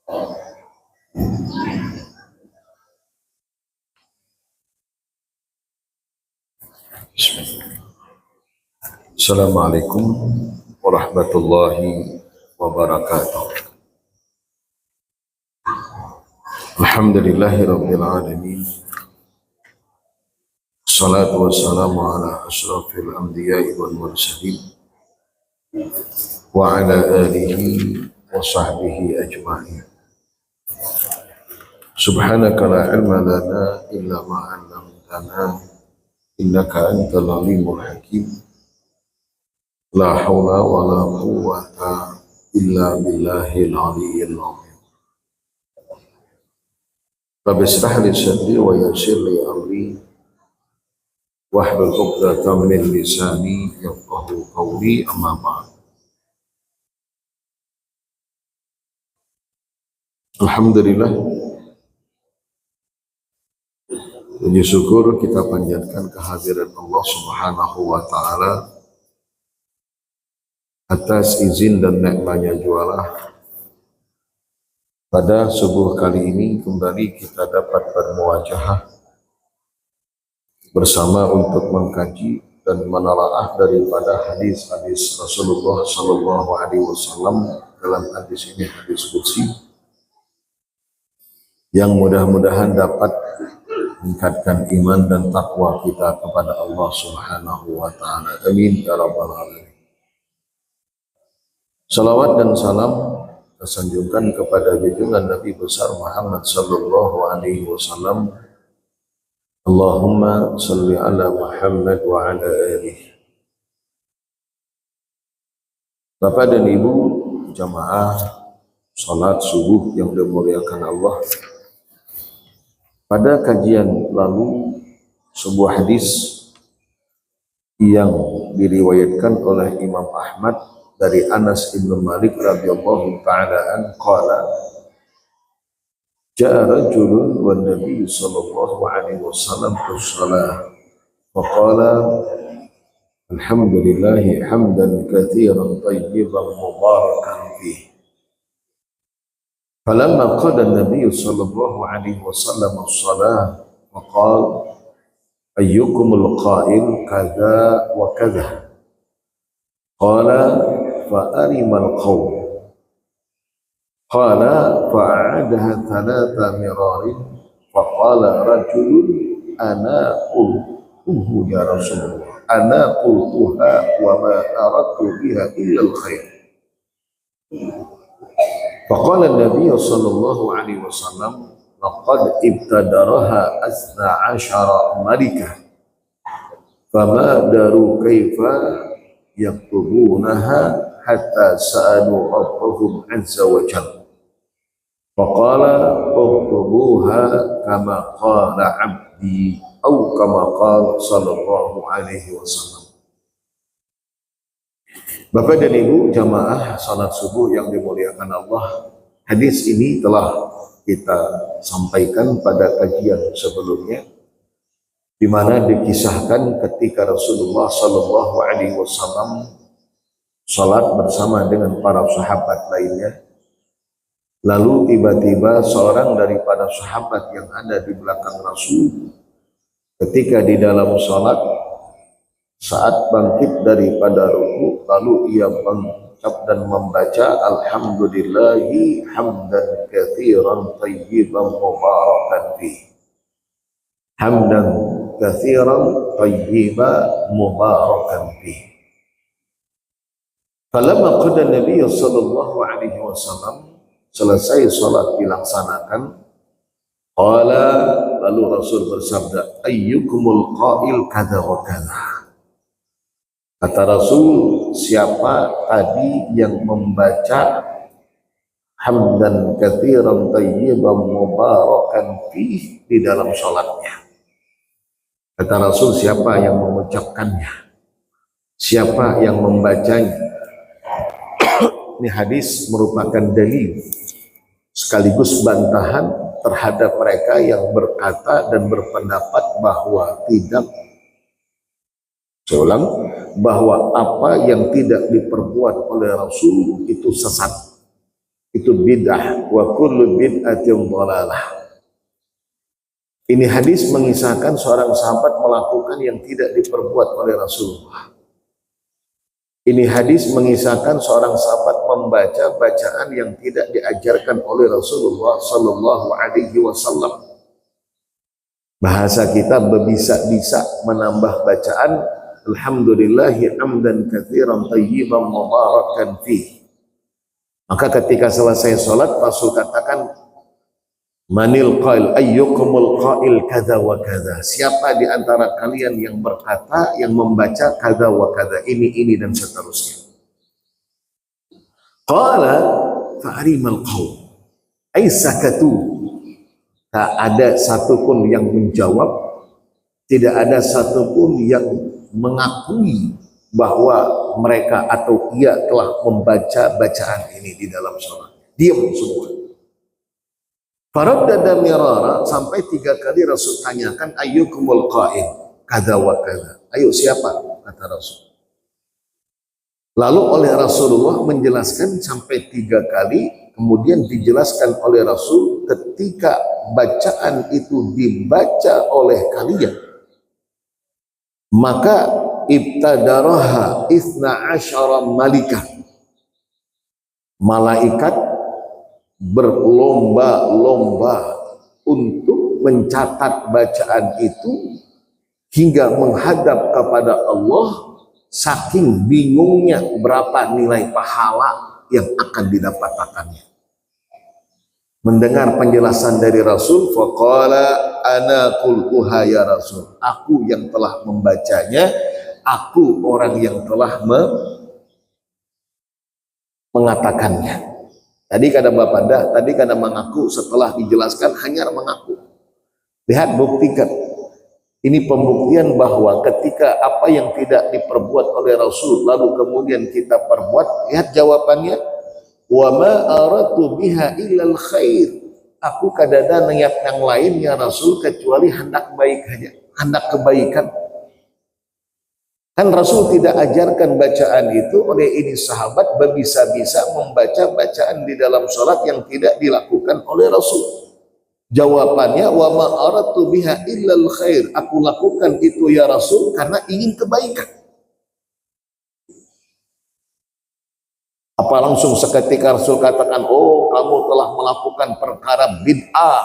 Assalamualaikum warahmatullahi wabarakatuh. Alhamdulillahi rabbil alamin. Salatu wassalamu ala asyrafil anbiya'i wal mursalin wa ala alihi wa sahbihi ajma'in. Subhanaka la ilma lana illa ma 'allamtana innaka antal alimul hakim. La haula wa la quwwata illa billahil aliyyil azim. Rabbi shrah li sadri wa yassir li amri wahlul 'uqdatam min lisani yafqahu qawli, amma ba'd. Alhamdulillah, puji syukur kita panjatkan kehadiran Allah Subhanahu wa taala atas izin dan nikmatnya jualah. Pada subuh kali ini kembali kita dapat bermuajahah bersama untuk mengkaji dan menelaah daripada hadis-hadis Rasulullah Sallallahu Alaihi Wasallam. Dalam hadis ini hadis qudsi yang mudah-mudahan dapat meningkatkan iman dan takwa kita kepada Allah Subhanahu wa taala. Amin ya rabbal alamin. Salawat dan salam tersanjungkan kepada junjungan Nabi besar Muhammad sallallahu alaihi wasallam. Allahumma salli ala Muhammad wa ala alihi. Bapak dan Ibu jamaah salat subuh yang dimuliakan Allah. Pada kajian lalu sebuah hadis yang diriwayatkan oleh Imam Ahmad dari Anas bin Malik radhiyallahu ta'ala an qala ja'a rajulun wan nabiy sallallahu alaihi wasallam fi shalah wa qala alhamdulillahi hamdan katsiran tayyiban mubarakan fihi. Falamma qada an-nabiy sallallahu alaihi wasallam as-shalah wa qala ayyukumul qa'il kadza wa kadza qala fa'arimal qawm qala fa'adaha thalatha mirarin faqala rajulun ana qultuhu ya Rasulullah ana qultuha wa ma aradtu biha illa al-khair. Faqala an-nabiy sallallahu alaihi wasallam laqad ibtadaraha asna ashara malikah fama daru kaifa yaktubunaha hatta sa'alu rabbahum azza wa jalla faqala uktubuha kama qala abdi atau kama qala sallallahu alaihi wasallam. Bapak dan Ibu jamaah salat subuh yang dimuliakan Allah, hadis ini telah kita sampaikan pada kajian sebelumnya, di mana dikisahkan ketika Rasulullah sallallahu alaihi wasallam salat bersama dengan para sahabat lainnya. Lalu tiba-tiba seorang daripada sahabat yang ada di belakang Rasul ketika di dalam salat saat bangkit daripada ruku, lalu ia mengucap dan membaca alhamdulillahi hamdan katsiran tayyiban mubarakan fihi. Hamdan katsiran tayyiban mubarakan fihi. Falamma qada Nabi sallallahu alaihi wasallam, selesai salat dilaksanakan, qala, lalu Rasul bersabda ayyukumul qa'il kadza wa kadza. Kata Rasul, siapa tadi yang membaca hamdan katsiran tayyiban mubarakan fihi di dalam salatnya? Kata Rasul, siapa yang mengucapkannya? Siapa yang membacanya? Ini hadis merupakan dalil sekaligus bantahan terhadap mereka yang berkata dan berpendapat bahwa bahwa apa yang tidak diperbuat oleh Rasul itu sesat, itu bid'ah, wa kullu bid'atin dhalalah. Ini hadis mengisahkan seorang sahabat melakukan yang tidak diperbuat oleh Rasulullah. Ini hadis mengisahkan seorang sahabat membaca bacaan yang tidak diajarkan oleh Rasulullah Sallallahu Alaihi Wasallam. Bahasa kita berbisa-bisa menambah bacaan Alhamdulillahi hamdan katsiran thayyiban mubarakan fih. Maka ketika selesai sholat Rasul katakan, manil qail ayyukumul qail kadza wa kadza. Siapa di antara kalian yang berkata, yang membaca kadza wa kadza, ini dan seterusnya. Qala fa'arimal qaum ay sakatu. Tak ada satupun yang menjawab, tidak ada satupun yang mengakui bahwa mereka atau ia telah membaca bacaan ini di dalam sholat. Diam semua. Faraddada mirara, sampai 3 kali Rasul tanyakan, ayyukumul qail kadza wa kadza. Ayo siapa? Kata Rasul. Lalu oleh Rasulullah menjelaskan sampai 3 kali, kemudian dijelaskan oleh Rasul ketika bacaan itu dibaca oleh kalian, maka ibtadaraha isna asyara malikah. Malaikat berlomba-lomba untuk mencatat bacaan itu hingga menghadap kepada Allah, saking bingungnya berapa nilai pahala yang akan didapatkannya. Mendengar penjelasan dari Rasul, faqala ana qultuha ya Rasul, aku yang telah membacanya, aku orang yang telah mengatakannya. Tadi kata Bapak dah, tadi kata mengaku, setelah dijelaskan hanya mengaku. Lihat, buktikan. Ini pembuktian bahwa ketika apa yang tidak diperbuat oleh Rasul lalu kemudian kita perbuat, lihat jawabannya, wa ma aratu biha illal khair. Aku kadada niat yang lain ya Rasul kecuali hendak baik saja, hendak kebaikan. Kan Rasul tidak ajarkan bacaan itu, oleh ini sahabat berbisa-bisa membaca bacaan di dalam sholat yang tidak dilakukan oleh Rasul. Jawabannya, wa ma aradtu biha illal khair. Aku lakukan itu ya Rasul karena ingin kebaikan. Apa langsung seketika Rasul katakan, oh kamu telah melakukan perkara bid'ah,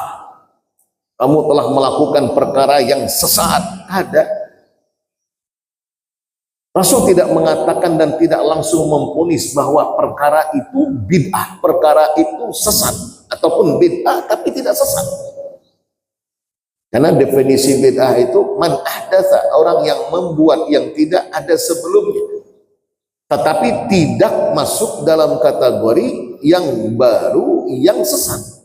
kamu telah melakukan perkara yang sesat? Ada. Rasul tidak mengatakan dan tidak langsung memvonis bahwa perkara itu bid'ah, perkara itu sesat, ataupun bid'ah tapi tidak sesat. Karena definisi bid'ah itu man ahdatsa, orang yang membuat yang tidak ada sebelumnya, tetapi tidak masuk dalam kategori yang baru yang sesat.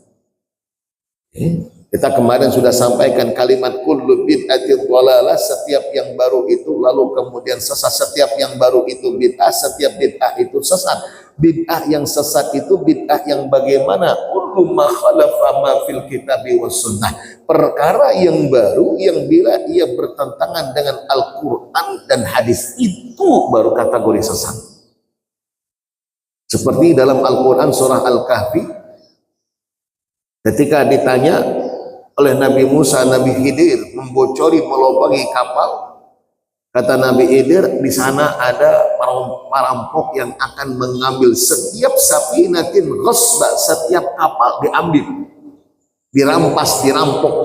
Kita kemarin sudah sampaikan kalimat kullu bid'atin dhalalah, setiap yang baru itu lalu kemudian sesat, setiap yang baru itu bid'ah, setiap bid'ah itu sesat. Bid'ah yang sesat itu bid'ah yang bagaimana? Kullu ma khalafa ma fil kitabi was sunnah. Perkara yang baru yang bila ia bertentangan dengan Al-Qur'an dan hadis, itu baru kategori sesat. Seperti dalam Al-Qur'an surah Al-Kahfi, ketika ditanya oleh Nabi Musa, Nabi Khidir membocori, melobangi kapal, kata Nabi Khidir, di sana ada perampok yang akan mengambil setiap safinatin ghasba, setiap kapal diambil, dirampas, dirampok.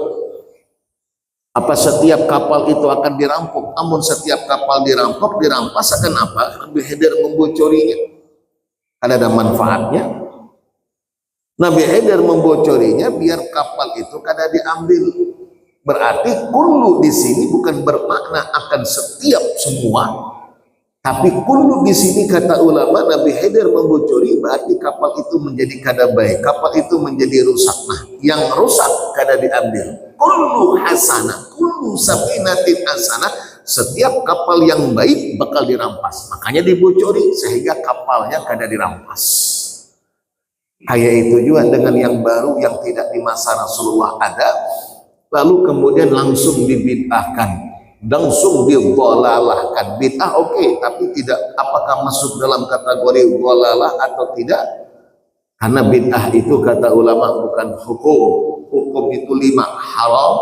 Apa setiap kapal itu akan dirampok? Namun setiap kapal dirampok, dirampas akan apa? Nabi Khidir membocorinya. Ada manfaatnya. Nabi Khidir membocorinya biar kapal itu kada diambil. Berarti kullu di sini bukan bermakna akan setiap semua, tapi kullu di sini kata ulama Nabi Khidir membocori berarti kapal itu menjadi kada baik, kapal itu menjadi rusak. Nah, yang rusak kada diambil. Kullu hasanah, kullu safinatin hasanah, setiap kapal yang baik bakal dirampas. Makanya dibocori sehingga kapalnya kada dirampas. Kayak itu juga dengan yang baru yang tidak di masa Rasulullah ada, lalu kemudian langsung dibid'ahkan, langsung didhalalahkan. Bid'ah oke, tapi tidak, apakah masuk dalam kategori dhalalah atau tidak? Karena bid'ah itu kata ulama bukan hukum. Hukum itu 5, haram,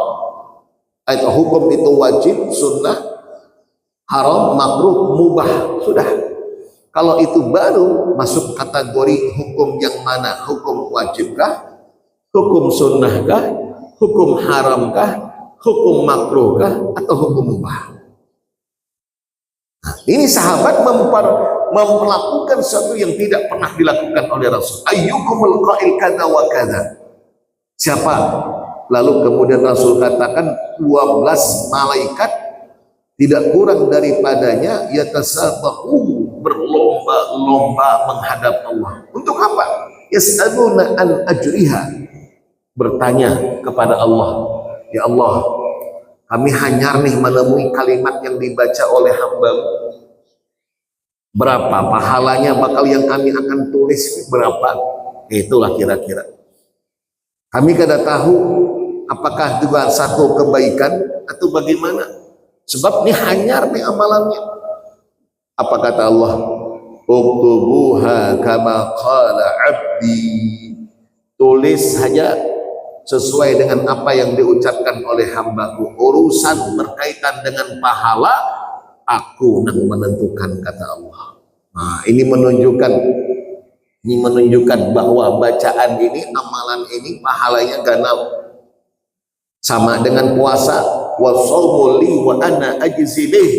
atau hukum itu wajib, sunnah, haram, makruh, mubah. Sudah. Kalau itu baru masuk kategori hukum yang mana? Hukum wajibkah? Hukum sunnahkah? Hukum haramkah? Hukum makruhkah? Atau hukum mubah? Nah, ini sahabat melakukan sesuatu yang tidak pernah dilakukan oleh Rasul. Ayyukumul qa'il kada wa kada. Siapa? Lalu kemudian Rasul katakan 12 malaikat tidak kurang daripadanya yatasabaqu, berlomba-lomba menghadap Allah. Untuk apa? Yas'aluna an ajriha, bertanya kepada Allah, ya Allah, kami hanyar nih menemui kalimat yang dibaca oleh hamba. Berapa pahalanya bakal yang kami akan tulis, berapa? Itulah kira-kira. Kami kada tahu apakah juga satu kebaikan atau bagaimana. Sebab ini hanyar nih amalannya. Apa kata Allah? Uktubuha kama qala abdi. Tulis saja sesuai dengan apa yang diucapkan oleh hambaku. Urusan berkaitan dengan pahala, aku yang menentukan, kata Allah. Nah, ini menunjukkan bahwa bacaan ini, amalan ini pahalanya ganal. Sama dengan puasa, wasaumu li wa ana ajzi bih.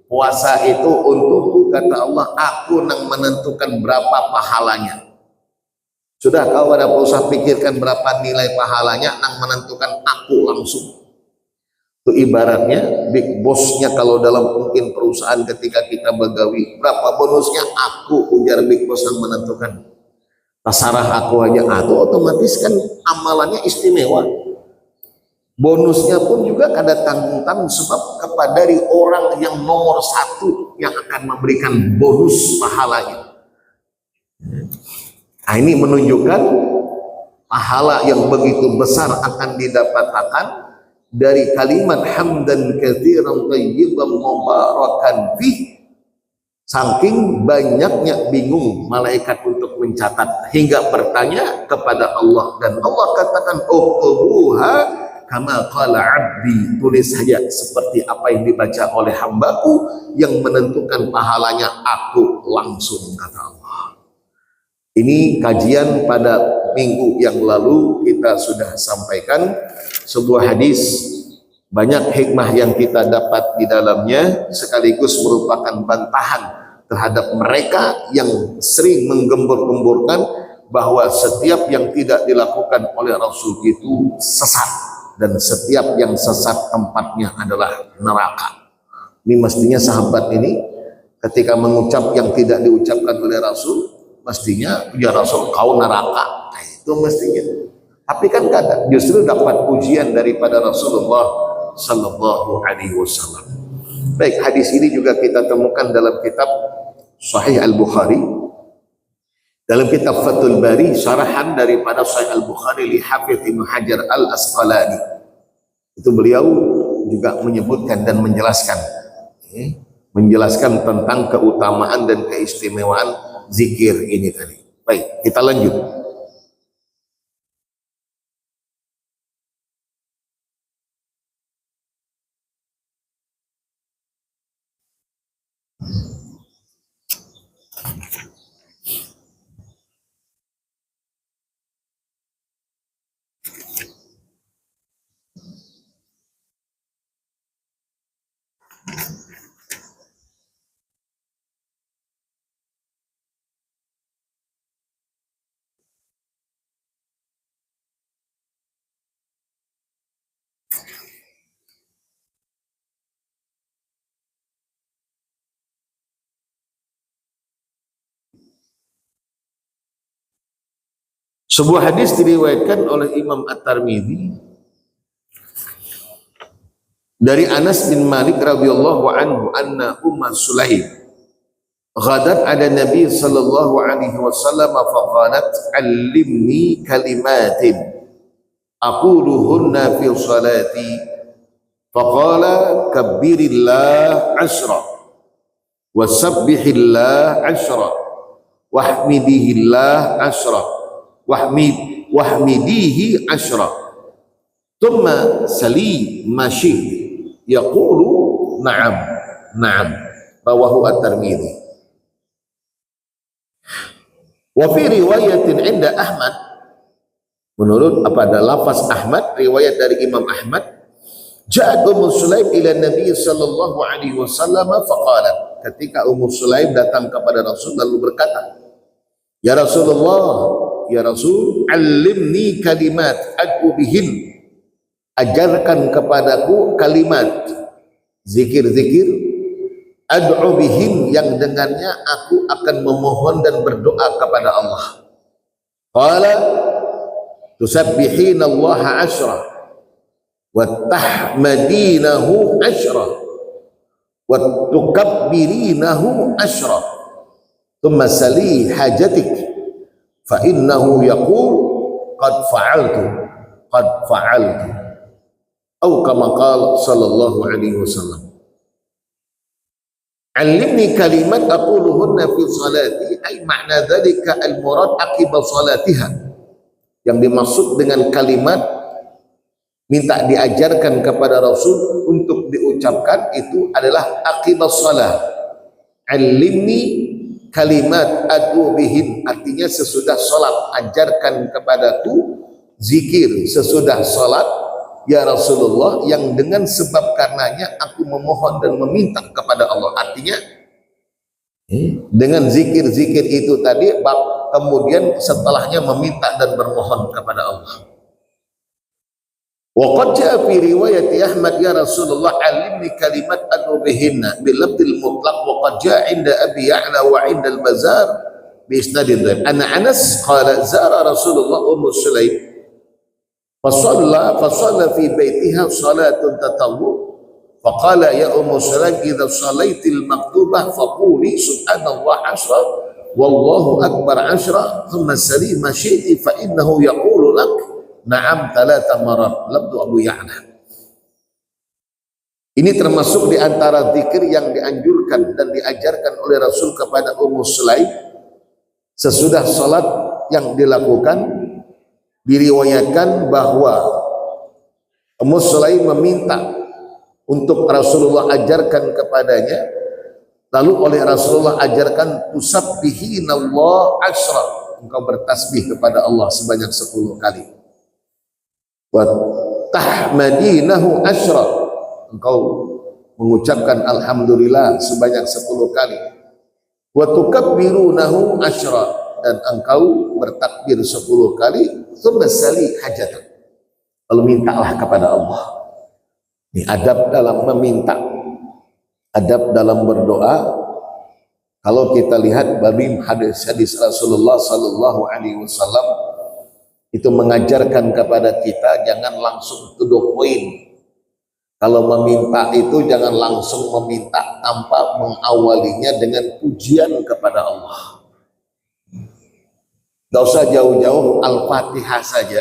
Puasa itu untukku, kata Allah, aku yang menentukan berapa pahalanya. Sudah, kau ada usah pikirkan berapa nilai pahalanya, yang menentukan aku langsung. Itu ibaratnya big bossnya kalau dalam mungkin perusahaan ketika kita begawi, berapa bonusnya, aku, ujar big boss yang menentukan. Terserah aku aja, aku otomatis kan amalannya istimewa. Bonusnya pun juga kada tanggung-tanggung, sebab kepada dari orang yang nomor 1 yang akan memberikan bonus pahalanya. Nah, ini menunjukkan pahala yang begitu besar akan didapatkan dari kalimat hamdan katsiran thayyiban mubarakan fih. Saking banyaknya bingung malaikat untuk mencatat hingga bertanya kepada Allah, dan Allah katakan uktubuha kama qala abdi, tulis saja seperti apa yang dibaca oleh hambaku, yang menentukan pahalanya aku langsung, kata Allah. Ini kajian pada minggu yang lalu kita sudah sampaikan sebuah hadis, banyak hikmah yang kita dapat di dalamnya, sekaligus merupakan bantahan terhadap mereka yang sering menggembur-gemburkan bahwa setiap yang tidak dilakukan oleh Rasul itu sesat, dan setiap yang sesat tempatnya adalah neraka. Ini mestinya sahabat ini ketika mengucap yang tidak diucapkan oleh Rasul, mestinya ya Rasul kau neraka, nah, itu mestinya. Tapi kan kada, justru dapat pujian daripada Rasulullah Sallallahu Alaihi Wasallam. Baik, hadis ini juga kita temukan dalam kitab Sahih Al-Bukhari, dalam kitab Fathul Bari, syarahan daripada Sahih Al-Bukhari li Hafidz Ibnu Hajar Al-Asqalani. Itu beliau juga menyebutkan dan menjelaskan tentang keutamaan dan keistimewaan zikir ini tadi. Baik, kita lanjut. Sebuah hadis diriwayatkan oleh Imam At-Tirmidzi dari Anas bin Malik radhiyallahu anhu anna Sulaim ghadat ada Nabi sallallahu alaihi wasallam faqalat allimni kalimatin aquluhunna fi salati faqala kabbirillah 'ashra wasabbihillah 'ashra wahmidihillah 'ashra wahmidihi ashra thumma sali ma syi'ti yaqulu na'am na'am. Rawahu at-Tirmidzi. Wa fi riwayatin 'inda Ahmad, menurut pada lafaz Ahmad, riwayat dari Imam Ahmad, ja'at Ummu Sulaim ila Nabi sallallahu alaihi wasallam faqalat, ketika Ummu Sulaim datang kepada Rasul lalu berkata, ya Rasulullah, ya Rasul, alimni kalimat ad'u bihin, ajarkan kepadaku kalimat zikir-zikir ad'u bihin yang dengannya aku akan memohon dan berdoa kepada Allah. Qala tusabbihina Allah ashra wa tahmadinahu ashra wa tukabbirinahu ashra thumma sali hajatik fa innahu yaqul qad fa'altu atau kama qala sallallahu alaihi wasallam. Alimni kalimat aquluhunna fi salati, ay makna dzalika al-murad aqiba salatiha. Yang dimaksud dengan kalimat minta diajarkan kepada Rasul untuk diucapkan itu adalah aqiba salat. Alimni kalimat ad'u bihin, artinya sesudah salat ajarkan kepadaku zikir sesudah salat ya Rasulullah, yang dengan sebab karenanya aku memohon dan meminta kepada Allah. Artinya dengan zikir-zikir itu tadi kemudian setelahnya meminta dan bermohon kepada Allah. Wa qad jaa fi riwayat Ahmad ya Rasulullah alimni kalimat ad'u bihinna bil lafdil mutlaq wa qad jaa 'inda Abi Ya'la wa 'inda al-Bazzar bi isnadin dhaif. Anna Anas qala zara Rasulullah Ummu Sulaim فصلى في بيتها صلاة تطوع فقال يا أم سليم إذا صليت المكتوبة فقولي سبحان الله عشرة والله أكبر عشرة ثم سلي ما شئت فإنه يقول لك نعم 3 مرات. Lafdhu Abu Ya'la. Ini termasuk di antara zikir yang dianjurkan dan diajarkan oleh Rasul kepada Ummu Sulaim sesudah salat yang dilakukan. Diriwayatkan bahwa Ummu Sulaim meminta untuk Rasulullah ajarkan kepadanya, lalu oleh Rasulullah ajarkan tusabbihinallaha ashra, engkau bertasbih kepada Allah sebanyak 10 kali, wa tahmadinahu ashra, engkau mengucapkan alhamdulillah sebanyak 10 kali, wa tukabbirunahu ashra, dan engkau bertakbir 10 kali, thumma sali hajatan, lalu mintalah kepada Allah. Ini adab dalam meminta, adab dalam berdoa. Kalau kita lihat dari hadis-hadis Rasulullah sallallahu alaihi wasallam itu mengajarkan kepada kita jangan langsung to the point. Kalau meminta itu jangan langsung meminta tanpa mengawalinya dengan pujian kepada Allah. Gak usah jauh-jauh, Al-Fatihah saja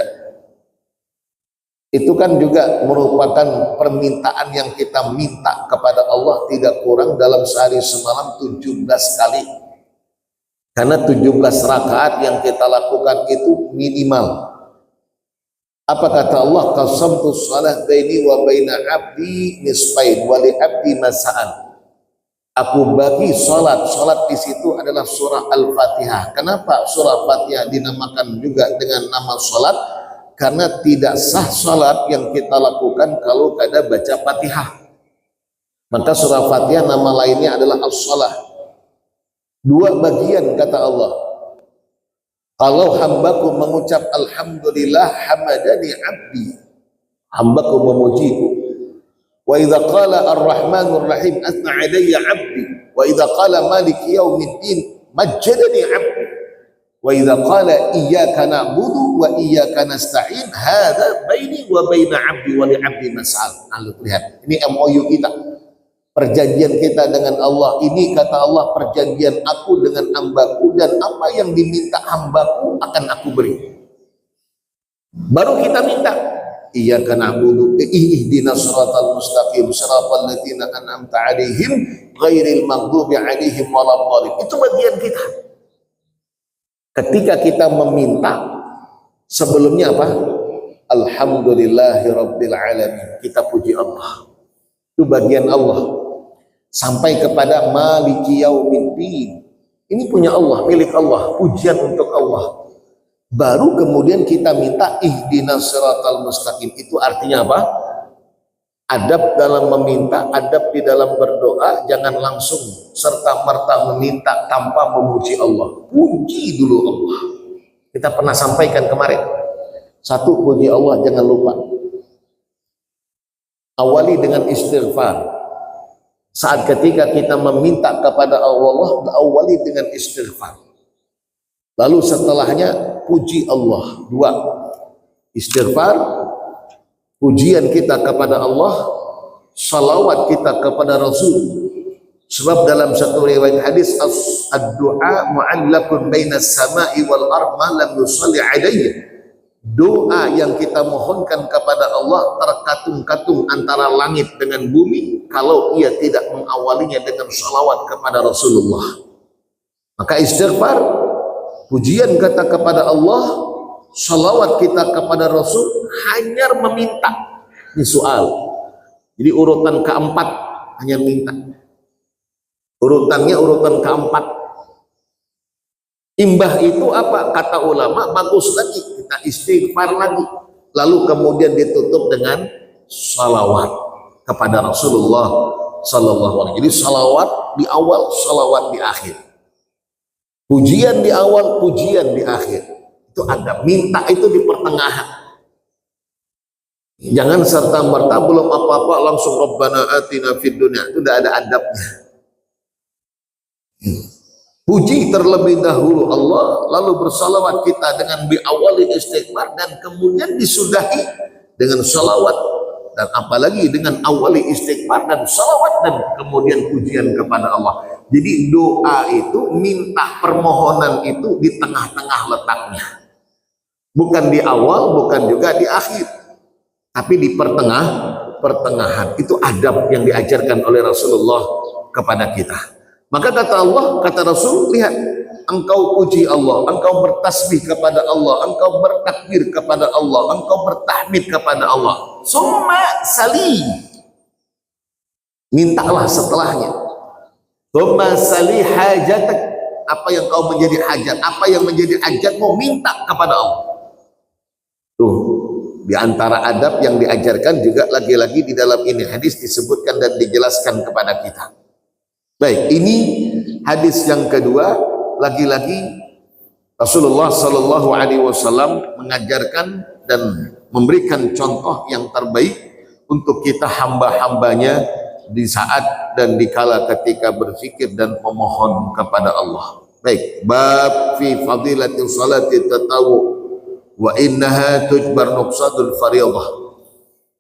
itu kan juga merupakan permintaan yang kita minta kepada Allah tidak kurang dalam sehari semalam 17 kali, karena 17 rakaat yang kita lakukan itu minimal. Apa kata Allah? Qasamtu shalah baini wa baina abdi nisfain wa li abdi masa'an. Aku bagi salat di situ adalah surah Al-Fatihah. Kenapa surah Fatihah dinamakan juga dengan nama salat? Karena tidak sah salat yang kita lakukan kalau kada baca Fatihah. Maka surah Fatihah nama lainnya adalah as-salah. 2 bagian kata Allah. Kalau hambaku mengucap alhamdulillah hamadani abdi, hambaku memujiku. Wa idza qala ar-rahmanur rahim athna alayya 'abdi wa idza qala maliki yaumiddin majjadani 'abdi wa idza qala iyyaka na'budu wa iyyaka nasta'in hadza baini wa baina 'abdi wa li 'abdi mas'al. Lihat, ini MOU kita, perjanjian kita dengan Allah. Ini kata Allah, perjanjian aku dengan hambaku, dan apa yang diminta hambaku akan aku beri. Baru kita minta iyyaka na'budu ihdinas siratal mustaqim siratal ladzina an'amta 'alaihim ghairil maghdubi 'alaihim waladdallin. Itu bagian kita. Ketika kita meminta, Sebelumnya apa? Alhamdulillahirabbil alamin. Kita puji Allah. Itu bagian Allah. Sampai kepada maliki yaumiddin. Ini punya Allah, milik Allah, pujian untuk Allah. Baru kemudian kita minta ihdinas siratal mustaqim. Itu artinya apa? Adab dalam meminta, adab di dalam berdoa, jangan langsung serta-merta meminta tanpa memuji Allah. Puji dulu Allah. Kita pernah sampaikan kemarin. Satu, puji Allah jangan lupa. Awali dengan istighfar. Saat ketika kita meminta kepada Allah, awali dengan istighfar. Lalu setelahnya puji Allah. Dua, istighfar, pujian kita kepada Allah, salawat kita kepada Rasul. Sebab dalam satu riwayat hadis, ad-du'a mu'allaqun bainas sama'i wal ard ma lam yusalli alayhi. Doa yang kita mohonkan kepada Allah terkatung-katung antara langit dengan bumi kalau ia tidak mengawalinya dengan salawat kepada Rasulullah. Maka istighfar, pujian kita kepada Allah, salawat kita kepada Rasul, hanya meminta. Ini soal. Jadi urutan keempat hanya minta. Urutannya urutan keempat. Imbah itu apa? Kata ulama, bagus lagi kita istighfar lagi. Lalu kemudian ditutup dengan salawat kepada Rasulullah sallallahu alaihi wasallam. Jadi salawat di awal, salawat di akhir. Pujian di awal, pujian di akhir. Itu ada. Minta itu di pertengahan. Jangan serta-merta belum apa-apa langsung Rabbana atina fid dunya. Itu tidak ada adabnya. Puji terlebih dahulu Allah, lalu bersalawat kita dengan biawali istighfar, dan kemudian disudahi dengan salawat, dan apalagi dengan awali istighfar dan salawat, dan kemudian pujian kepada Allah. Jadi doa itu, minta permohonan itu di tengah-tengah letaknya, bukan di awal, bukan juga di akhir, tapi di pertengahan. Itu adab yang diajarkan oleh Rasulullah kepada kita. Maka kata Allah, kata Rasul, lihat, engkau puji Allah, engkau bertasbih kepada Allah, engkau bertakbir kepada Allah, engkau bertahmid kepada Allah. Summa sali, mintalah setelahnya. Summa sali hajatak, apa yang kau menjadi hajat, apa yang menjadi hajatmu, minta kepada Allah. Tuh, di antara adab yang diajarkan juga lagi-lagi di dalam ini hadis disebutkan dan dijelaskan kepada kita. Baik, ini hadis yang kedua, lagi-lagi Rasulullah Sallallahu Alaihi Wasallam mengajarkan dan memberikan contoh yang terbaik untuk kita hamba-hambanya di saat dan di kala ketika berzikir dan memohon kepada Allah. Baik, bab fi fadilatil salati tatawu wa innaha tujbar nuqsadul fariidah.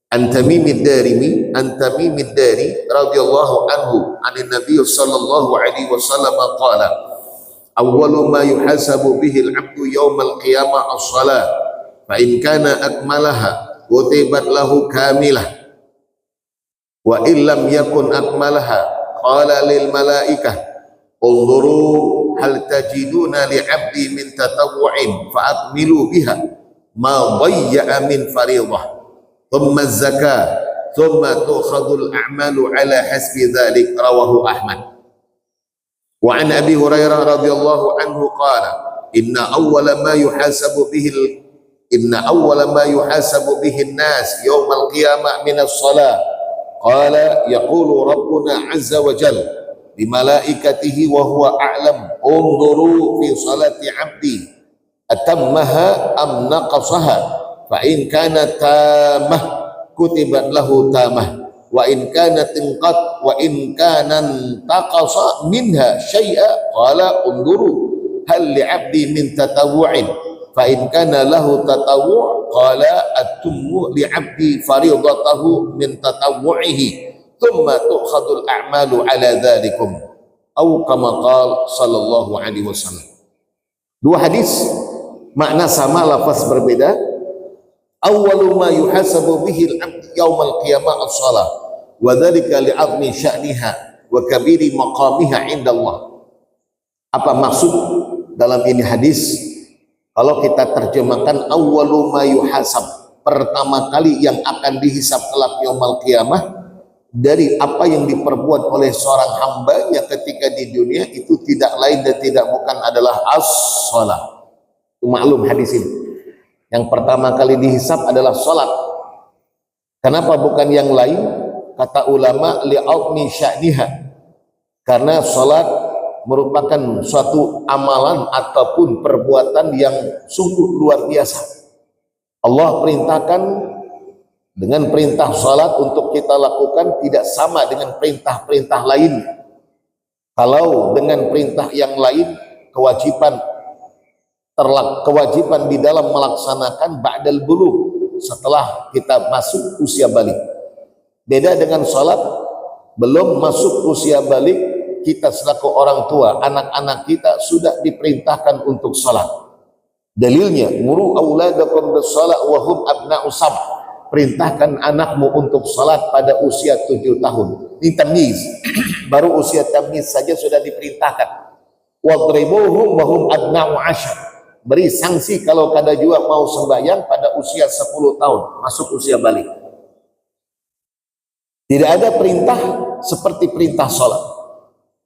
An Tamimid Darimi, An Tamimid Dari radhiyallahu anhu, anin Nabi sallallahu alaihi wasallam qala, awwalu ma yuhasabu bihi al-'abdu yawm al-qiyamah as-salah, fa in kana akmalaha kutibat lahu kamilah, wa in lam yakun akmalaha qala lil malaikah unzuru hal tajiduna li 'abdi min tatawwu'in fa akmilu biha ma dhayya'a min fariidah. ثم الزكاة ثم تؤخذ الأعمال على حسب ذلك. رواه أحمد. وعن أبي هريرة رضي الله عنه قال إن أول ما يحاسب به الناس يوم القيامة من الصلاة قال يقول ربنا عز وجل لملائكته وهو أعلم انظروا في صلاة عبدي أتمها أم نقصها فإن كانت تامة كتبت له تامة وإن كانت انتقص منها شيئا قال انظروا هل لعبدي من تطوع فإن كان له تطوع قال أتم لعبدي فريضته من تطوعه ثم تؤخذ الأعمال على ذلكم أو كما قال صلى الله عليه وسلم. Dua hadis makna sama, lafaz berbeda. Awwalu ma yuhasabu bihi al-'abd yaumal qiyamah as-shalah wa dzalika li'azmi sya'niha wa kabiri maqamiha 'inda Allah. Apa maksud dalam ini hadis? Kalau kita terjemahkan awwalu ma yuhasab, pertama kali yang akan dihisab kelak yaumul qiyamah dari apa yang diperbuat oleh seorang hambanya ketika di dunia, itu tidak lain dan tidak bukan adalah as-shalah. Itu maklum hadis ini. Yang pertama kali dihisab adalah salat. Kenapa bukan yang lain? Kata ulama, li'aumi sya'niha, karena salat merupakan suatu amalan ataupun perbuatan yang sungguh luar biasa. Allah perintahkan dengan perintah salat untuk kita lakukan tidak sama dengan perintah-perintah lain. Kalau dengan perintah yang lain, kewajiban di dalam melaksanakan ba'dal bulugh, setelah kita masuk usia balik. Beda dengan salat, belum masuk usia balik, kita selaku orang tua, anak-anak kita sudah diperintahkan untuk salat. Dalilnya, muru auladakum bis-shalah wa hum abna'u sab. Perintahkan anakmu untuk salat pada usia 7 tahun. Ini tamyiz. Baru usia tamyiz saja sudah diperintahkan. Wadribuhum wa hum abna'u ashar. Beri sanksi kalau kada jua mau sembahyang pada usia 10 tahun, masuk usia balik. Tidak ada perintah seperti perintah salat.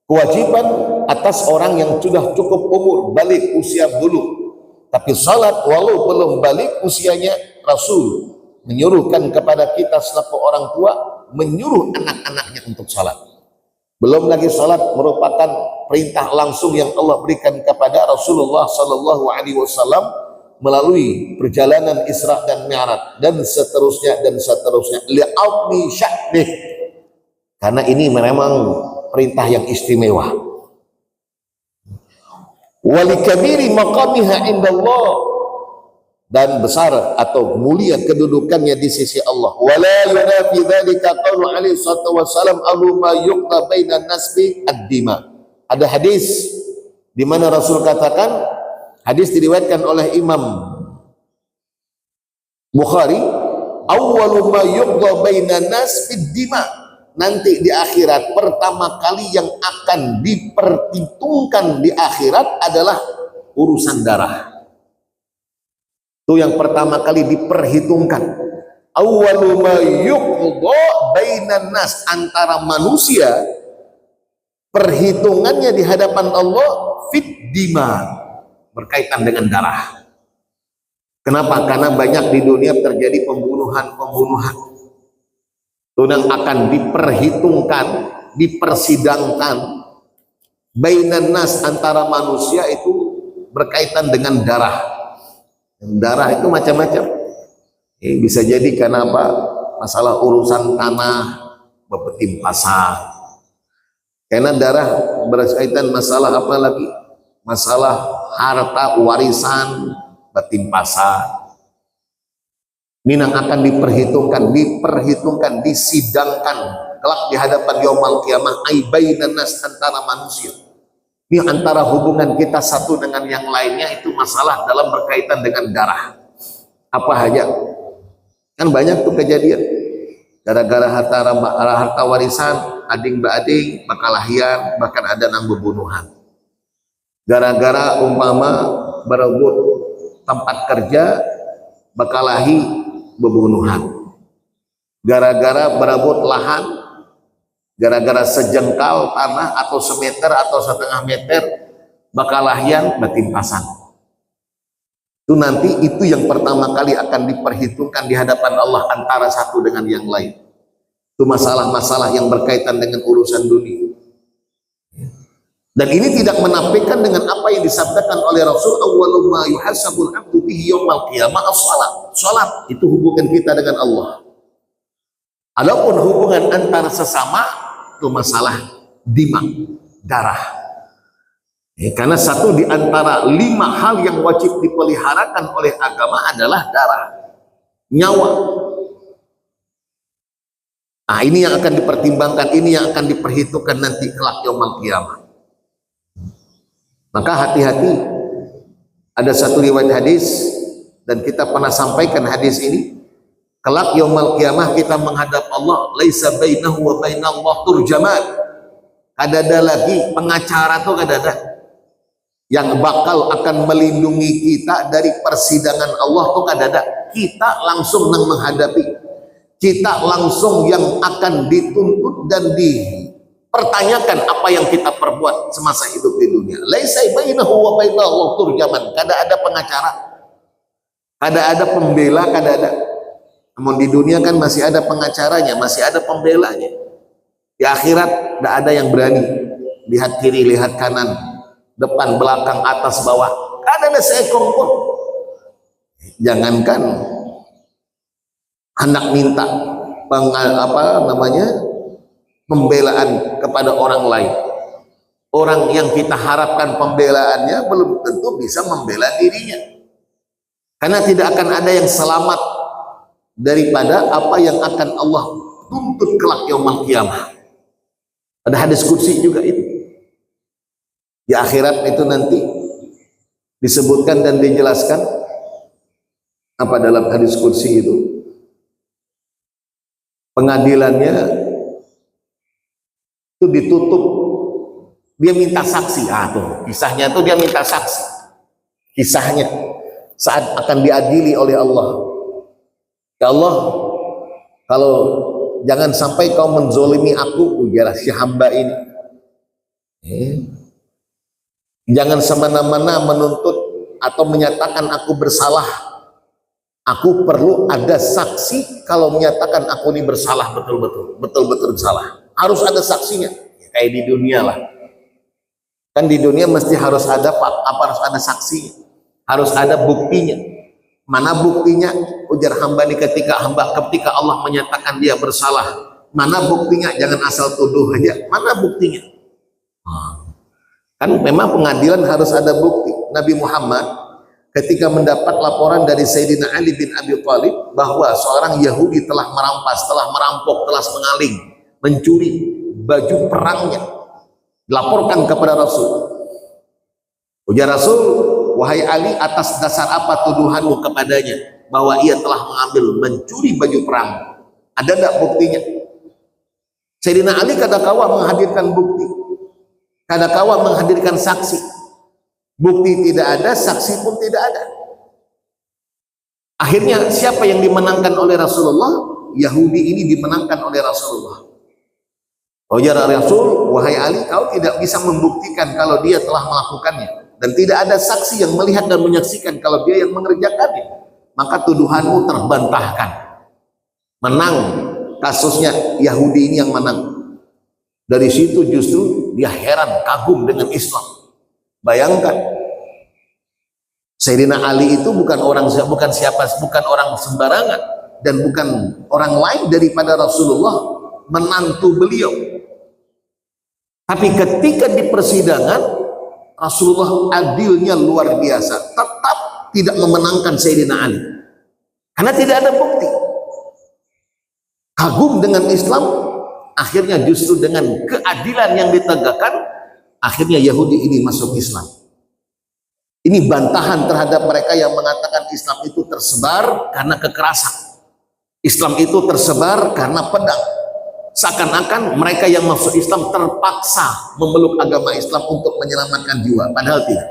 Kewajiban atas orang yang sudah cukup umur, balik usia bulugh. Tapi salat walau belum balik usianya, Rasul menyuruhkan kepada kita selaku orang tua, menyuruh anak-anaknya untuk salat. Belum lagi salat merupakan perintah langsung yang Allah berikan kepada Rasulullah sallallahu alaihi wasallam melalui perjalanan Isra dan Mi'raj dan seterusnya dan seterusnya. Li'aumi sya'nih. Karena ini memang perintah yang istimewa. Walikabiri maqamiha indallah, dan besar atau mulia kedudukannya di sisi Allah. Wala yunafi dzalika qaulu alaihi salatu wasallam aluma yuqta bainan nasbi ad-dima. Ada hadis di mana Rasul katakan, hadis diriwayatkan oleh Imam Bukhari, awwalu ma yuqta bainan nasbi ad-dima. Nanti di akhirat pertama kali yang akan diperhitungkan di akhirat adalah urusan darah. Itu yang pertama kali diperhitungkan. Awwalu ma yuqda bainan nas, antara manusia, perhitungannya di hadapan Allah fit dima, berkaitan dengan darah. Kenapa? Karena banyak di dunia terjadi pembunuhan-pembunuhan. Itu yang akan diperhitungkan, dipersidangkan bainan nas, antara manusia, itu berkaitan dengan darah. Darah itu macam-macam. Bisa jadi karena apa? Masalah urusan tanah, bepetim pasar. Karena darah berkaitan masalah apa lagi? Masalah harta warisan, betim pasar. Ini yang akan diperhitungkan, disidangkan kelak di hadapan yaumul qiyamah, ai bainan nas, antara manusia. Ini antara hubungan kita satu dengan yang lainnya, itu masalah dalam berkaitan dengan darah. Apa aja? Kan banyak tuh kejadian. Gara-gara harta warisan, ading ba-ading, bakalahian, bahkan ada nang bebunuhan. Gara-gara umpama berebut tempat kerja, bakalahi, bebunuhan. Gara-gara berebut lahan, gara-gara sejengkal tanah atau semeter atau setengah meter, bakalahian, batin pasang. Itu nanti itu yang pertama kali akan diperhitungkan di hadapan Allah antara satu dengan yang lain. Itu masalah-masalah yang berkaitan dengan urusan dunia. Dan ini tidak menafikan dengan apa yang disabdakan oleh Rasul, awwalu ma yuhasabul abdu bihi yaumil qiyamah as-shalat. Salat itu hubungan kita dengan Allah. Adapun hubungan antara sesama itu masalah dima, darah. Karena satu di antara 5 hal yang wajib dipeliharakan oleh agama adalah darah, nyawa. Nah, ini yang akan dipertimbangkan, ini yang akan diperhitungkan nanti kelak yaumul qiyamah. Maka hati-hati. Ada satu riwayat hadis, dan kita pernah sampaikan hadis ini, kelak yaumul qiyamah kita menghadap Allah, laisa bainahu wa bainallah turjaman. Kada ada lagi pengacara tuh, kada ada. yang bakal akan melindungi kita dari persidangan Allah tuh kadada kita langsung nang menghadapi, kita langsung yang akan dituntut dan dipertanyakan apa yang kita perbuat semasa hidup di dunia. Laisa bainahu wa bainallah turjaman, kada ada pengacara, kada ada pembela, kada ada. Namun di dunia kan masih ada pengacaranya, masih ada pembelanya. Di akhirat tidak ada yang berani lihat kiri, lihat kanan, depan, belakang, atas, bawah. Kada ada seekor pun. Jangankan hendak minta pembelaan kepada orang lain. Orang yang kita harapkan pembelaannya belum tentu bisa membela dirinya. Karena tidak akan ada yang selamat daripada apa yang akan Allah tuntut kelak yaumul qiyamah. Ada hadis qudsi juga itu. Di akhirat itu nanti disebutkan dan dijelaskan apa dalam hadis qudsi itu. Pengadilannya itu ditutup, dia minta saksi. Tuh kisahnya tuh dia minta saksi. Kisahnya saat akan diadili oleh Allah. Ya Allah, kalau jangan sampai kau menzolimi aku, ujarlah si hamba ini. Jangan semena-mena menuntut atau menyatakan aku bersalah. Aku perlu ada saksi kalau menyatakan aku ini bersalah betul-betul bersalah. Harus ada saksinya. Kayak di dunia lah. Kan di dunia mesti harus ada harus ada saksinya. Harus ada buktinya. Mana buktinya? Ujar hamba ini ketika Allah menyatakan dia bersalah. Mana buktinya? Jangan asal tuduh aja. Mana buktinya? Kan memang pengadilan harus ada bukti. Nabi Muhammad ketika mendapat laporan dari Sayyidina Ali bin Abi Thalib bahwa seorang Yahudi telah merampas, telah merampok, telah mengaling, mencuri baju perangnya, dilaporkan kepada Rasul. Ujar Rasul, wahai Ali, atas dasar apa tuduhanmu kepadanya bahwa ia telah mencuri baju perang? Ada tidak buktinya? Sayyidina Ali kadakawa menghadirkan bukti, kadakawa menghadirkan saksi. Bukti tidak ada, saksi pun tidak ada. Akhirnya siapa yang dimenangkan oleh Rasulullah? Yahudi ini dimenangkan oleh Rasulullah. Ujar Rasul, wahai Ali, kau tidak bisa membuktikan kalau dia telah melakukannya, dan tidak ada saksi yang melihat dan menyaksikan kalau dia yang mengerjakannya, maka tuduhanmu terbantahkan. Menang kasusnya, Yahudi ini yang menang. Dari situ justru dia heran, kagum dengan Islam. Bayangkan, Sayyidina Ali itu bukan orang sembarangan dan bukan orang lain daripada Rasulullah, menantu beliau. Tapi ketika di persidangan, Rasulullah adilnya luar biasa, tetap tidak memenangkan Sayyidina Ali karena tidak ada bukti. Kagum dengan Islam, akhirnya justru dengan keadilan yang ditegakkan, akhirnya Yahudi ini masuk Islam. Ini bantahan terhadap mereka yang mengatakan Islam itu tersebar karena kekerasan. Islam itu tersebar karena pedang. Seakan-akan mereka yang masuk Islam terpaksa memeluk agama Islam untuk menyelamatkan jiwa, padahal tidak.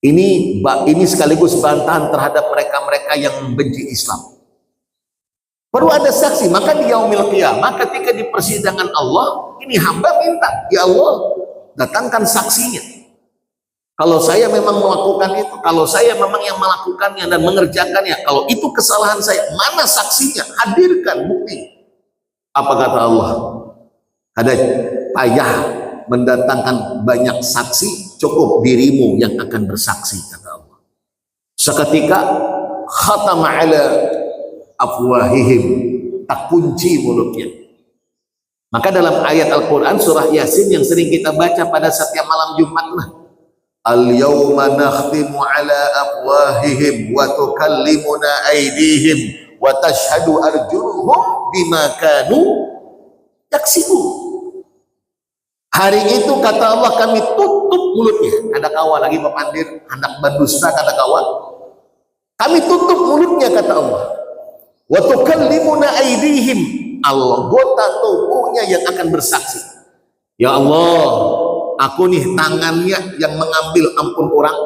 Ini sekaligus bantahan terhadap mereka-mereka yang membenci Islam. Perlu ada saksi. Maka di yaumil qiyamah, ketika di persidangan Allah, ini hamba minta, ya Allah, datangkan saksinya. Kalau saya memang melakukan itu, kalau saya memang yang melakukannya dan mengerjakannya, kalau itu kesalahan saya, mana saksinya? Hadirkan bukti. Apa kata Allah? Ada payah mendatangkan banyak saksi, cukup dirimu yang akan bersaksi, kata Allah. Seketika khatama ala afwahihim, tak kunci mulutnya. Maka dalam ayat Al-Quran surah Yasin yang sering kita baca pada setiap malam Jumat, al-yawma nakhtimu ala afwahihim wa tukallimuna aydihim wa tashhadu arjuluhum bima kanu yaksibun. Hari itu kata Allah kami tutup mulutnya. Ada kawan lagi memandir hendak berdusta, kata kawan, kami tutup mulutnya, kata Allah. Wa tukallimuna aydihim, anggota tubuhnya yang akan bersaksi. Ya Allah, Aku nih tangannya yang mengambil ampun orang,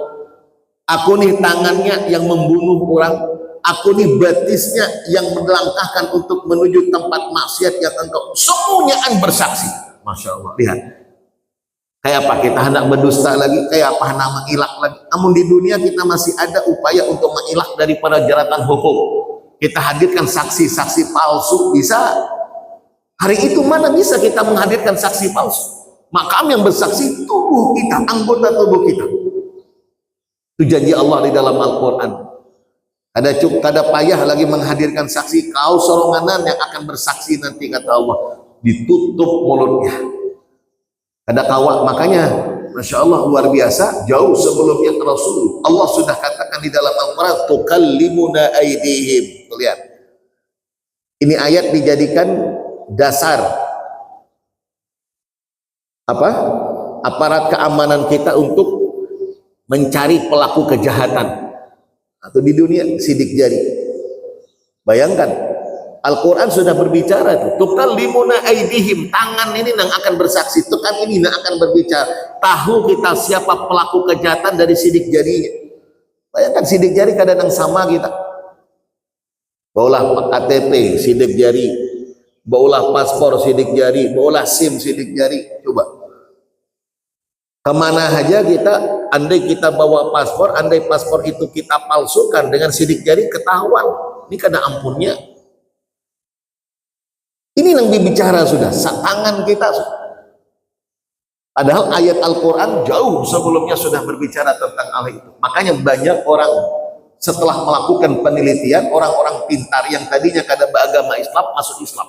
aku nih tangannya yang membunuh orang, aku nih batisnya yang melangkahkan untuk menuju tempat maksiat yang engkau. Semuanya bersaksi. Masya Allah. Lihat. Kayak apa kita hendak berdusta lagi, kayak apa hendak mengilak lagi. Namun di dunia kita masih ada upaya untuk mengilak daripada jeratan hukum. Kita hadirkan saksi-saksi palsu, bisa. Hari itu mana bisa kita menghadirkan saksi palsu? Makam yang bersaksi tubuh kita, anggota tubuh kita. Itu janji Allah di dalam Al-Quran. Kada payah lagi menghadirkan saksi, kau soronganan yang akan bersaksi nanti, kata Allah. Ditutup mulutnya. Kada kawak, makanya Masya Allah luar biasa, jauh sebelumnya Rasul Allah sudah katakan di dalam Al-Quran, tukallimuna aydihim. Lihat, ini ayat dijadikan dasar aparat keamanan kita untuk mencari pelaku kejahatan atau di dunia sidik jari. Bayangkan Al-Quran sudah berbicara, tukallimuna aydihim, tangan ini yang akan bersaksi, tangan ini yang akan berbicara. Tahu kita siapa pelaku kejahatan dari sidik jarinya. Bayangkan sidik jari kadang sama kita. Baulah KTP sidik jari, baulah paspor sidik jari, baulah SIM sidik jari. Coba kemana aja kita, andai kita bawa paspor, andai paspor itu kita palsukan dengan sidik jari, ketahuan. Ini kada ampunnya. Ini yang dibicara sudah, tangan kita. Padahal ayat Al-Quran jauh sebelumnya sudah berbicara tentang hal itu. Makanya banyak orang setelah melakukan penelitian, orang-orang pintar yang tadinya kada beragama Islam masuk Islam.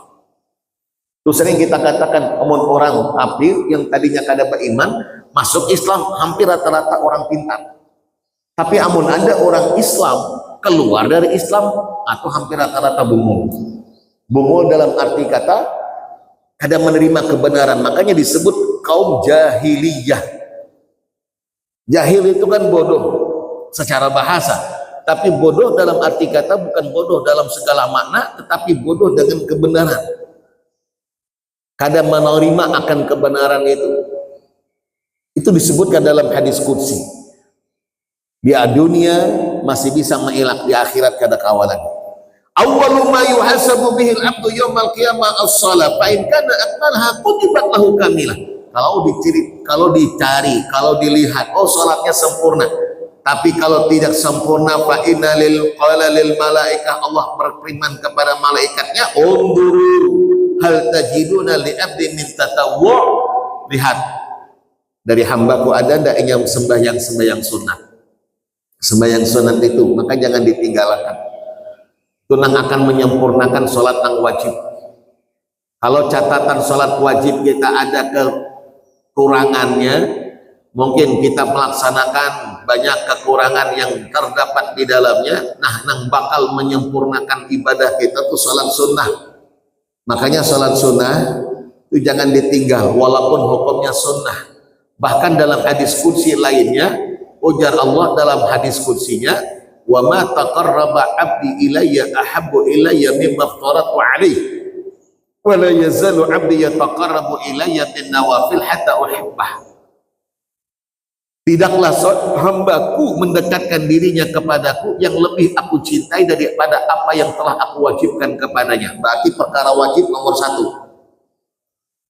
Itu sering kita katakan, orang kafir yang tadinya kada beriman masuk Islam, hampir rata-rata orang pintar. Tapi amun ada orang Islam keluar dari Islam, atau hampir rata-rata bungul. Bungul dalam arti kata kada menerima kebenaran, makanya disebut kaum jahiliyah. Jahil itu kan bodoh secara bahasa, tapi bodoh dalam arti kata bukan bodoh dalam segala makna, tetapi bodoh dengan kebenaran. Kada menerima akan kebenaran itu. Itu disebutkan dalam hadis qudsi. Di dunia masih bisa mengelak, di akhirat kada kawal lagi. Awwalu ma yuhasabu bihi al-'abdu yaumal qiyamah as-shalah, fa in kana akmalha kutibat lahu kamilah. Kalau dicari, kalau dilihat, oh salatnya sempurna. Tapi kalau tidak sempurna, fa inna lil malaikah, Allah berfirman kepada malaikatnya, unduru hal tajiduna li 'abdi min tatawwu'. Lihat, dari hambaku ada ndak yang sembahyang sunnah. Sembahyang sunat itu maka jangan ditinggalkan. Itu yang akan menyempurnakan sholat yang wajib. Kalau catatan sholat wajib kita ada kekurangannya, mungkin kita melaksanakan banyak kekurangan yang terdapat di dalamnya. Nah, yang bakal menyempurnakan ibadah kita tuh sholat sunnah. Makanya sholat sunnah itu jangan ditinggal walaupun hukumnya sunnah. Bahkan dalam hadis qudsi lainnya, ujar Allah dalam hadis qudsinya, wa ma taqarraba 'abdi ilayya ahabbu ilayya mimma aftaratu 'alaihi wa la yazalu 'abdi yataqarrabu ilayya bin nawafil hatta uhibbah. Tidaklah hambaku mendekatkan dirinya kepadaku yang lebih aku cintai daripada apa yang telah aku wajibkan kepadanya. Berarti perkara wajib nomor satu.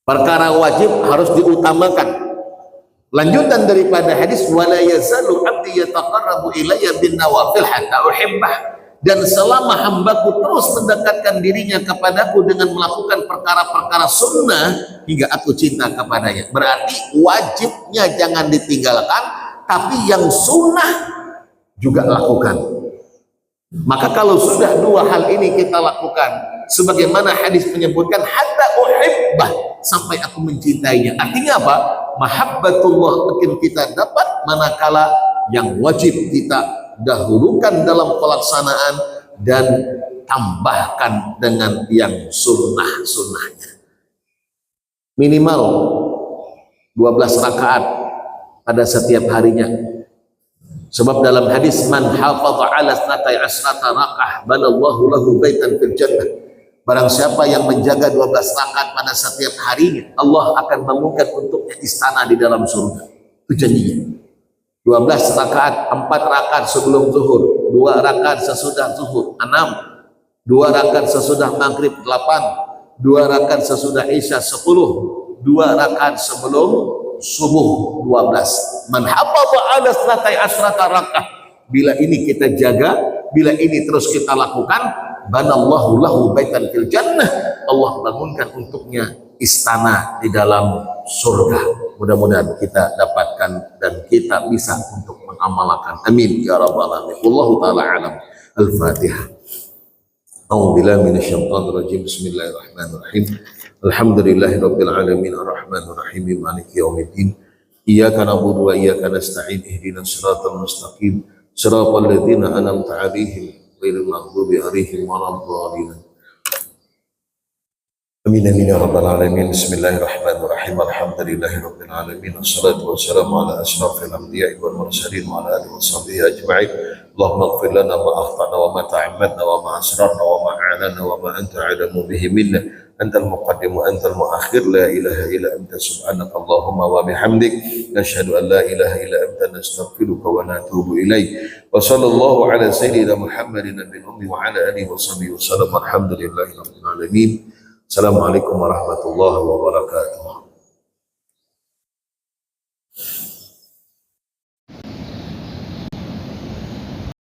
Perkara wajib harus diutamakan. Lanjutan daripada hadis, wala yazalu 'abdi yataqarrabu ilayya bin nawafil hatta uhibbah, dan selama hambaku terus mendekatkan dirinya kepadaku dengan melakukan perkara-perkara sunnah hingga aku cinta kepadanya. Berarti wajibnya jangan ditinggalkan, tapi yang sunnah juga lakukan. Maka kalau sudah dua hal ini kita lakukan, sebagaimana hadis menyebutkan hatta uhibbah, sampai aku mencintainya. Artinya apa? Mahabbatullah akan kita dapat manakala yang wajib kita dahulukan dalam pelaksanaan dan tambahkan dengan yang sunnah-sunnahnya. Minimal 12 rakaat pada setiap harinya. Sebab dalam hadis, man hafadha ala 12 raka'ah banallahu lahu baitan fil jannah. Barang siapa yang menjaga 12 rakaat pada setiap harinya, Allah akan bangunkan untuknya istana di dalam surga. Itu janjinya. 12 rakaat, 4 rakaat sebelum zuhur, 2 rakaat sesudah zuhur, 6, 2 rakaat sesudah maghrib, 8, 2 rakaat sesudah isya, 10, 2 rakaat sebelum subuh, 12. Man hafadha ala salatai asrata rakaat. Bila ini kita jaga, bila ini terus kita lakukan, banallahu lahu baitan fil jannah. Allah bangunkan untuknya istana di dalam surga. Mudah-mudahan kita dapatkan dan kita bisa untuk mengamalkan. Amin ya rabbal alamin. Wallahu taala alam. Al-Fatihah. A'udzubillahi minasyaitonir rajim. Bismillahirrahmanirrahim. Alhamdulillahirabbil alamin arrahmanir rahim maliki yaumiddin. Iyyaka na'budu wa iyyaka nasta'in ihdinas siratal mustaqim siratal ladzina an'amta 'alaihim ghairil maghdubi 'alaihim waladdallin. Amin amin ya rabbal alamin. Bismillahirrahmanirrahim. Alhamdulillahirabbil alamin. Wassalatu wassalamu ala asyrafil anbiya'i wal mursalin wa ala alihi washabihi ajma'in. Allahumma ighfir lana ma akhtana wa ma ta'ammadna wa ma asrarna wa ma a'lana wa ma anta 'alamu bihi minna. Antal muqaddim wa antal muakhir. La ilaha illa anta subhanaka Allahumma wa bihamdik nashhadu an la ilaha illa anta nastaghfiruka wa natubu ilaik. Wa sallallahu ala sayyidina Muhammadin nabiyil ummi wa ala alihi washabihi wasallam. Alhamdulillahirabbil alamin. Assalamualaikum warahmatullahi wabarakatuh.